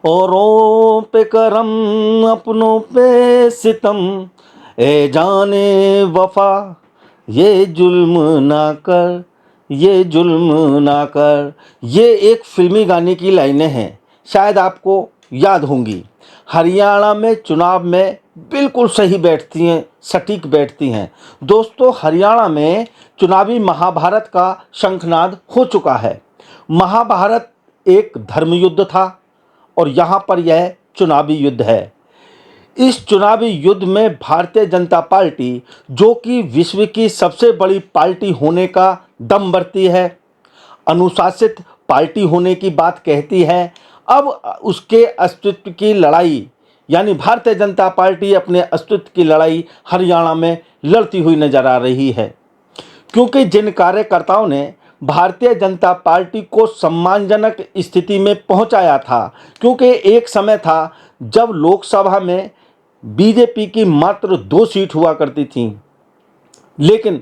औरों पे करम अपनों पे सितम, ए जाने वफा ये जुल्म ना कर, ये जुल्म ना कर। ये एक फिल्मी गाने की लाइनें हैं, शायद आपको याद होंगी। हरियाणा में चुनाव में बिल्कुल सही बैठती हैं, सटीक बैठती हैं। दोस्तों, हरियाणा में चुनावी महाभारत का शंखनाद हो चुका है। महाभारत एक धर्म युद्ध था और यहाँ पर यह चुनावी युद्ध है। इस चुनावी युद्ध में भारतीय जनता पार्टी, जो कि विश्व की सबसे बड़ी पार्टी होने का दम बरती है, अनुशासित पार्टी होने की बात कहती है, अब उसके अस्तित्व की लड़ाई, यानी भारतीय जनता पार्टी अपने अस्तित्व की लड़ाई हरियाणा में लड़ती हुई नजर आ रही है। क्योंकि जिन कार्यकर्ताओं ने भारतीय जनता पार्टी को सम्मानजनक स्थिति में पहुंचाया था, क्योंकि एक समय था जब लोकसभा में बीजेपी की मात्र 2 सीट हुआ करती थी, लेकिन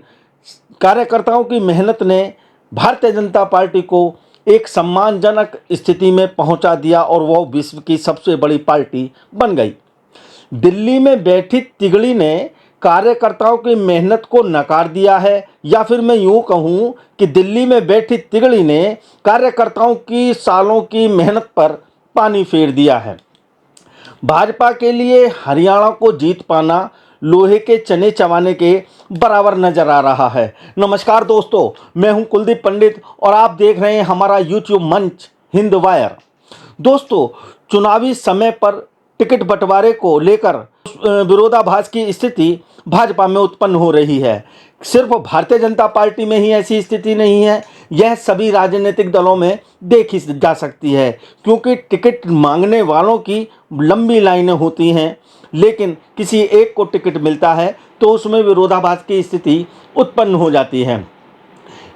कार्यकर्ताओं की मेहनत ने भारतीय जनता पार्टी को एक सम्मानजनक स्थिति में पहुंचा दिया और वह विश्व की सबसे बड़ी पार्टी बन गई। दिल्ली में बैठी तिगड़ी ने कार्यकर्ताओं की मेहनत को नकार दिया है, या फिर मैं यूं कहूं कि दिल्ली में बैठी तिगड़ी ने कार्यकर्ताओं की सालों की मेहनत पर पानी फेर दिया है। भाजपा के लिए हरियाणा को जीत पाना लोहे के चने चबाने के बराबर नजर आ रहा है। नमस्कार दोस्तों, मैं हूं कुलदीप पंडित और आप देख रहे हैं हमारा यूट्यूब मंच हिंद वायर। दोस्तों, चुनावी समय पर टिकट बंटवारे को लेकर विरोधाभास की स्थिति भाजपा में उत्पन्न हो रही है। सिर्फ भारतीय जनता पार्टी में ही ऐसी स्थिति नहीं है, यह सभी राजनीतिक दलों में देखी जा सकती है। क्योंकि टिकट मांगने वालों की लंबी लाइनें होती हैं, लेकिन किसी एक को टिकट मिलता है तो उसमें विरोधाभास की स्थिति उत्पन्न हो जाती है।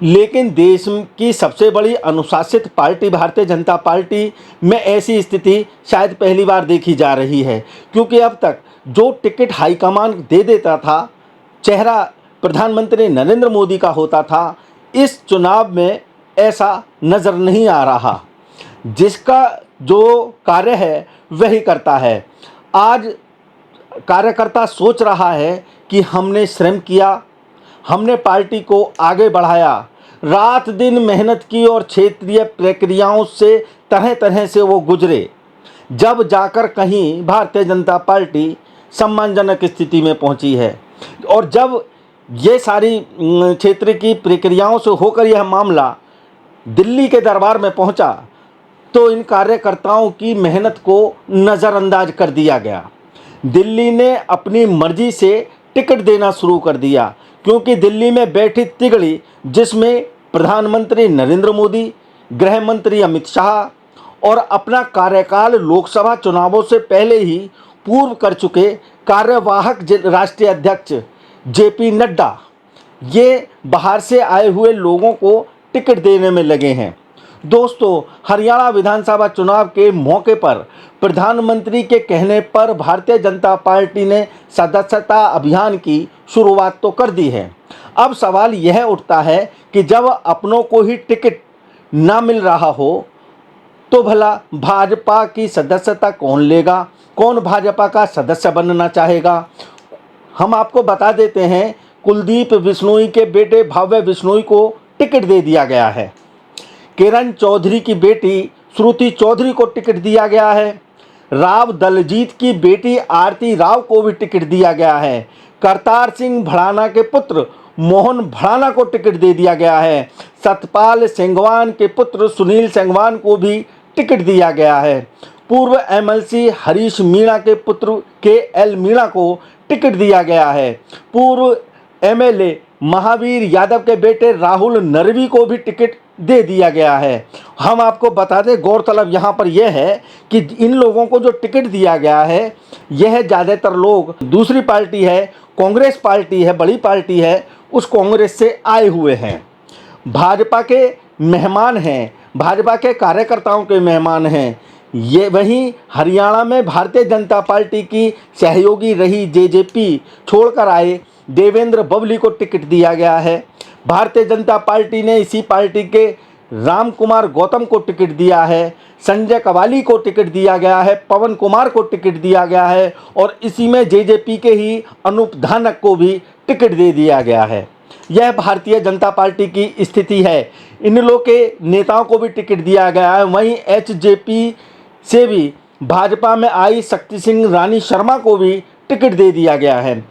लेकिन देश की सबसे बड़ी अनुशासित पार्टी भारतीय जनता पार्टी में ऐसी स्थिति शायद पहली बार देखी जा रही है। क्योंकि अब तक जो टिकट हाईकमान दे देता था, चेहरा प्रधानमंत्री नरेंद्र मोदी का होता था, इस चुनाव में ऐसा नज़र नहीं आ रहा। जिसका जो कार्य है वही करता है। आज कार्यकर्ता सोच रहा है कि हमने श्रम किया, हमने पार्टी को आगे बढ़ाया, रात दिन मेहनत की और क्षेत्रीय प्रक्रियाओं से तरह तरह से वो गुजरे, जब जाकर कहीं भारतीय जनता पार्टी सम्मानजनक स्थिति में पहुंची है। और जब ये सारी क्षेत्र की प्रक्रियाओं से होकर यह मामला दिल्ली के दरबार में पहुंचा, तो इन कार्यकर्ताओं की मेहनत को नज़रअंदाज कर दिया गया। दिल्ली ने अपनी मर्जी से टिकट देना शुरू कर दिया, क्योंकि दिल्ली में बैठी तिगड़ी, जिसमें प्रधानमंत्री नरेंद्र मोदी, गृह मंत्री अमित शाह और अपना कार्यकाल लोकसभा चुनावों से पहले ही पूर्व कर चुके कार्यवाहक राष्ट्रीय अध्यक्ष जेपी नड्डा, ये बाहर से आए हुए लोगों को टिकट देने में लगे हैं। दोस्तों, हरियाणा विधानसभा चुनाव के मौके पर प्रधानमंत्री के कहने पर भारतीय जनता पार्टी ने सदस्यता अभियान की शुरुआत तो कर दी है। अब सवाल यह उठता है कि जब अपनों को ही टिकट ना मिल रहा हो, तो भला भाजपा की सदस्यता कौन लेगा? कौन भाजपा का सदस्य बनना चाहेगा? हम आपको बता देते हैं, कुलदीप बिश्नोई के बेटे भव्य बिश्नोई को टिकट दे दिया गया है। किरण चौधरी की बेटी श्रुति चौधरी को टिकट दिया गया है। राव दलजीत की बेटी आरती राव को भी टिकट दिया गया है। करतार सिंह भड़ाना के पुत्र मोहन भड़ाना को टिकट दे दिया गया है। सतपाल सेंगवान के पुत्र सुनील सेंगवान को भी टिकट दिया गया है। पूर्व एमएलसी हरीश मीणा के पुत्र के एल मीणा को टिकट दिया गया है। पूर्व एमएलए महावीर यादव के बेटे राहुल नरवी को भी टिकट दे दिया गया है। हम आपको बता दें, गौरतलब यहाँ पर यह है कि इन लोगों को जो टिकट दिया गया है, यह ज़्यादातर लोग दूसरी पार्टी है, कांग्रेस पार्टी है, बड़ी पार्टी है, उस कांग्रेस से आए हुए हैं, भाजपा के मेहमान हैं, भाजपा के कार्यकर्ताओं के मेहमान हैं। ये वहीं हरियाणा में भारतीय जनता पार्टी की सहयोगी रही जेजेपी छोड़कर आए देवेंद्र बबली को टिकट दिया गया है। भारतीय जनता पार्टी ने इसी पार्टी के राम कुमार गौतम को टिकट दिया है, संजय कवाली को टिकट दिया गया है, पवन कुमार को टिकट दिया गया है और इसी में जेजेपी के ही अनूप धानक को भी टिकट दे दिया गया है। यह भारतीय जनता पार्टी की स्थिति है। इन लोग के नेताओं को भी टिकट दिया गया है। वहीं एचजेपी से भी भाजपा में आई शक्ति सिंह रानी शर्मा को भी टिकट दे दिया गया है।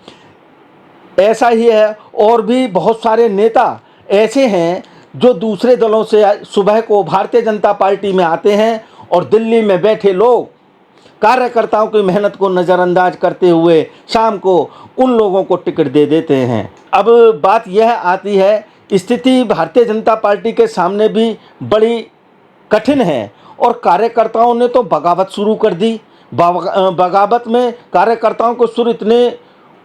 ऐसा ही है, और भी बहुत सारे नेता ऐसे हैं जो दूसरे दलों से सुबह को भारतीय जनता पार्टी में आते हैं और दिल्ली में बैठे लोग कार्यकर्ताओं की मेहनत को नज़रअंदाज करते हुए शाम को उन लोगों को टिकट दे देते हैं। अब बात यह आती है, स्थिति भारतीय जनता पार्टी के सामने भी बड़ी कठिन है और कार्यकर्ताओं ने तो बगावत शुरू कर दी। बगावत में कार्यकर्ताओं के सुर इतने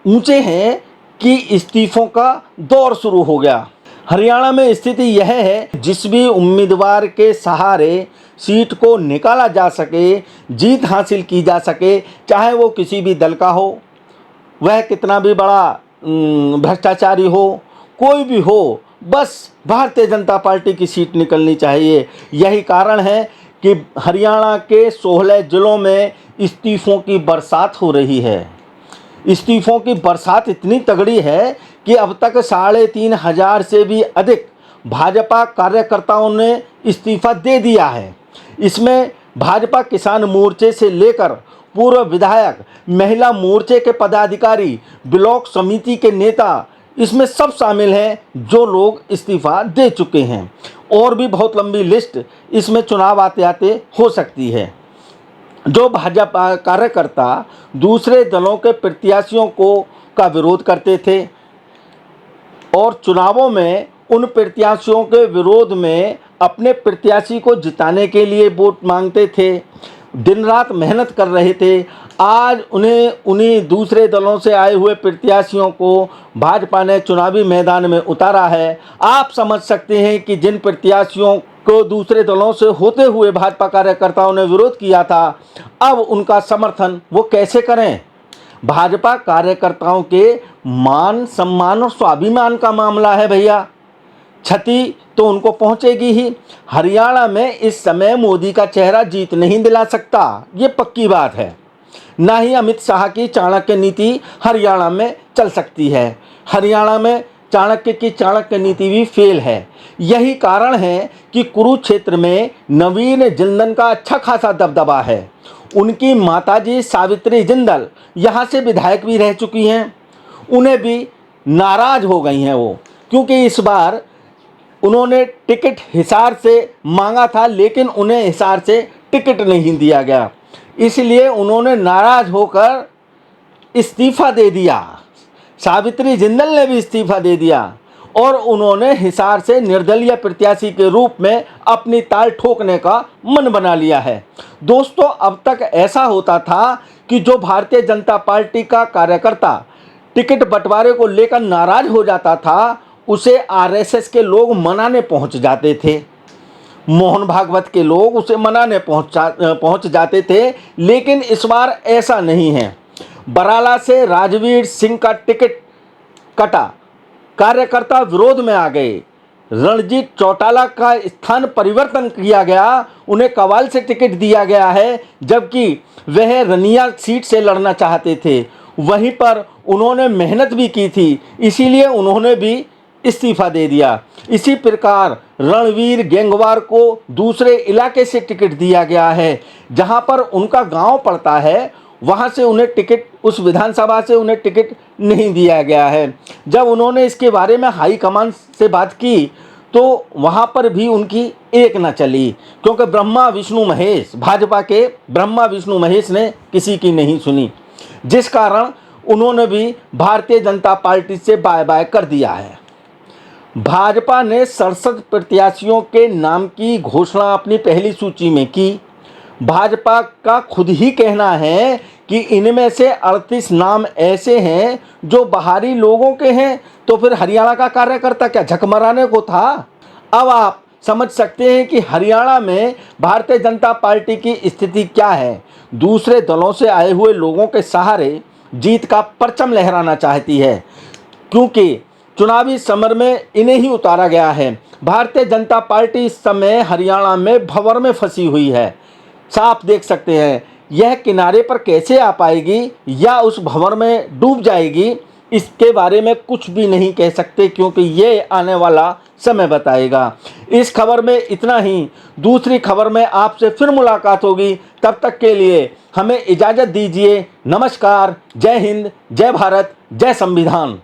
ऊंचे हैं कि इस्तीफों का दौर शुरू हो गया। हरियाणा में स्थिति यह है, जिस भी उम्मीदवार के सहारे सीट को निकाला जा सके, जीत हासिल की जा सके, चाहे वो किसी भी दल का हो, वह कितना भी बड़ा भ्रष्टाचारी हो, कोई भी हो, बस भारतीय जनता पार्टी की सीट निकलनी चाहिए। यही कारण है कि हरियाणा के 16 जिलों में इस्तीफों की बरसात हो रही है। इस्तीफों की बरसात इतनी तगड़ी है कि अब तक 3,500 से भी अधिक भाजपा कार्यकर्ताओं ने इस्तीफा दे दिया है। इसमें भाजपा किसान मोर्चे से लेकर पूर्व विधायक, महिला मोर्चे के पदाधिकारी, ब्लॉक समिति के नेता, इसमें सब शामिल हैं जो लोग इस्तीफा दे चुके हैं। और भी बहुत लंबी लिस्ट इसमें चुनाव आते आते हो सकती है। जो भाजपा कार्यकर्ता दूसरे दलों के प्रत्याशियों का विरोध करते थे और चुनावों में उन प्रत्याशियों के विरोध में अपने प्रत्याशी को जिताने के लिए वोट मांगते थे, दिन रात मेहनत कर रहे थे, आज उन्हीं दूसरे दलों से आए हुए प्रत्याशियों को भाजपा ने चुनावी मैदान में उतारा है। आप समझ सकते हैं कि जिन प्रत्याशियों को दूसरे दलों से होते हुए भाजपा कार्यकर्ताओं ने विरोध किया था, अब उनका समर्थन वो कैसे करें। भाजपा कार्यकर्ताओं के मान सम्मान और स्वाभिमान का मामला है भैया, क्षति तो उनको पहुंचेगी ही। हरियाणा में इस समय मोदी का चेहरा जीत नहीं दिला सकता, ये पक्की बात है। ना ही अमित शाह की चाणक्य नीति हरियाणा में चल सकती है। हरियाणा में चाणक्य की चाणक्य नीति भी फेल है। यही कारण है कि कुरुक्षेत्र में नवीन जिंदल का अच्छा खासा दबदबा है। उनकी माताजी सावित्री जिंदल यहाँ से विधायक भी रह चुकी हैं। उन्हें भी नाराज हो गई हैं वो, क्योंकि इस बार उन्होंने टिकट हिसार से मांगा था, लेकिन उन्हें हिसार से टिकट नहीं दिया गया। इसलिए उन्होंने नाराज होकर इस्तीफा दे दिया। सावित्री जिंदल ने भी इस्तीफा दे दिया और उन्होंने हिसार से निर्दलीय प्रत्याशी के रूप में अपनी ताल ठोकने का मन बना लिया है। दोस्तों, अब तक ऐसा होता था कि जो भारतीय जनता पार्टी का कार्यकर्ता टिकट बंटवारे को लेकर नाराज हो जाता था, उसे आरएसएस के लोग मनाने पहुंच जाते थे। मोहन भागवत के लोग उसे मनाने पहुंच जाते थे, लेकिन इस बार ऐसा नहीं है। बराला से राजवीर सिंह का टिकट कटा, कार्यकर्ता विरोध में आ गए। रणजीत चौटाला का स्थान परिवर्तन किया गया, उन्हें कवाल से टिकट दिया गया है, जबकि वह रनिया सीट से लड़ना चाहते थे। वहीं पर उन्होंने मेहनत भी की थी, इसीलिए उन्होंने भी इस्तीफा दे दिया। इसी प्रकार रणवीर गैंगवार को दूसरे इलाके से टिकट दिया गया है, जहां पर उनका गांव पड़ता है, वहां से उन्हें टिकट, उस विधानसभा से उन्हें टिकट नहीं दिया गया है। जब उन्होंने इसके बारे में हाईकमान से बात की तो वहां पर भी उनकी एक न चली, क्योंकि ब्रह्मा विष्णु महेश, भाजपा के ब्रह्मा विष्णु महेश ने किसी की नहीं सुनी, जिस कारण उन्होंने भी भारतीय जनता पार्टी से बाय बाय कर दिया है। भाजपा ने 67 प्रत्याशियों के नाम की घोषणा अपनी पहली सूची में की। भाजपा का खुद ही कहना है कि इनमें से 38 नाम ऐसे हैं जो बाहरी लोगों के हैं, तो फिर हरियाणा का कार्यकर्ता क्या झकमराने को था। अब आप समझ सकते हैं कि हरियाणा में भारतीय जनता पार्टी की स्थिति क्या है। दूसरे दलों से आए हुए लोगों के सहारे जीत का परचम लहराना चाहती है, क्योंकि चुनावी समर में इन्हें ही उतारा गया है। भारतीय जनता पार्टी इस समय हरियाणा में भंवर में फंसी हुई है। साफ देख सकते हैं यह किनारे पर कैसे आ पाएगी या उस भंवर में डूब जाएगी, इसके बारे में कुछ भी नहीं कह सकते, क्योंकि ये आने वाला समय बताएगा। इस खबर में इतना ही। दूसरी खबर में आपसे फिर मुलाकात होगी। तब तक के लिए हमें इजाज़त दीजिए। नमस्कार। जय हिंद, जय भारत, जय संविधान।